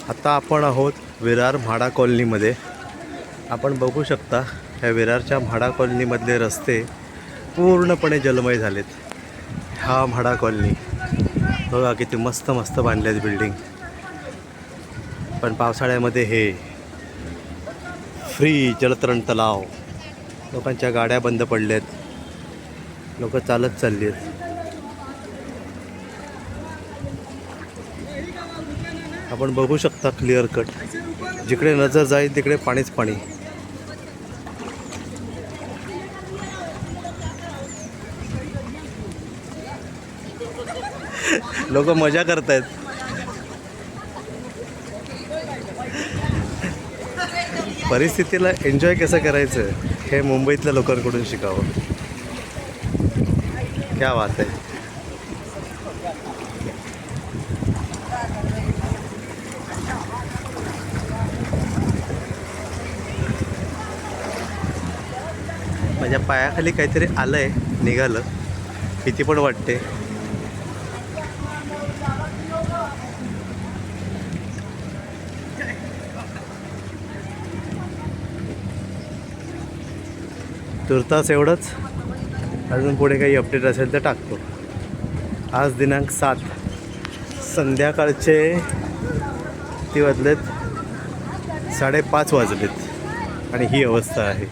आता आपण आहोत विरार म्हाडा कॉलनीमध्ये. आपण बघू शकता ह्या विरारच्या म्हाडा कॉलनीमधले रस्ते पूर्णपणे जलमय झालेत. हा म्हाडा कॉलनी बघा किती मस्त मस्त बांधलेत बिल्डिंग. पण पावसाळ्यामध्ये हे फ्री जलतरण तलाव, लोकांच्या गाड्या बंद पडल्यात, लोक चालत चालली आहेत. आपण बघू शकता क्लिअर कट, जिकडे नजर जाईल तिकडे पाणीच पाणी. लोक मजा करतायत. परिस्थितीला एन्जॉय कसं करायचं हे मुंबईतल्या लोकांकडून शिकावं. क्या बात आहे. माझ्या पायाखाली काहीतरी आलंय, निघालं, भीती पण वाटते. तुर्तास एवढंच. अजून पुढे काही अपडेट असेल तर टाकतो. आज दिनांक 7 संध्याकाळचे ती वाजलेत 5:30 वाजलेत आणि ही अवस्था आहे.